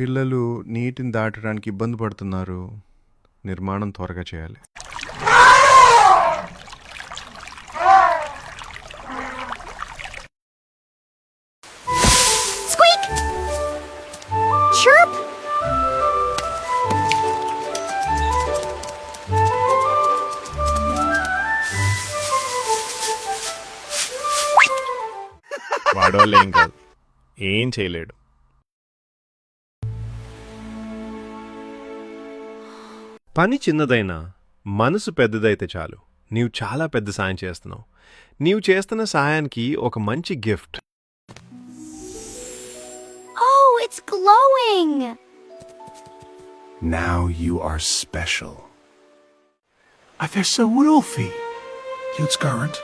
పిల్లలు నీటిని దాటడానికి ఇబ్బంది పడుతున్నారు. నిర్మాణం త్వరగా చేయాలి. Squeak! Chirp! వాడవాళ్ళు ఏం కాదు, ఏం చేయలేడు. పని చిన్నదైనా మనసు పెద్దదైతే చాలు. నీవు చాలా పెద్ద సాయం చేస్తున్నావు. నీవు చేస్తున్న సాయానికి ఒక మంచి gift. Oh, it's glowing! Now you are special. Aversa Wolfie. Cute scarrant.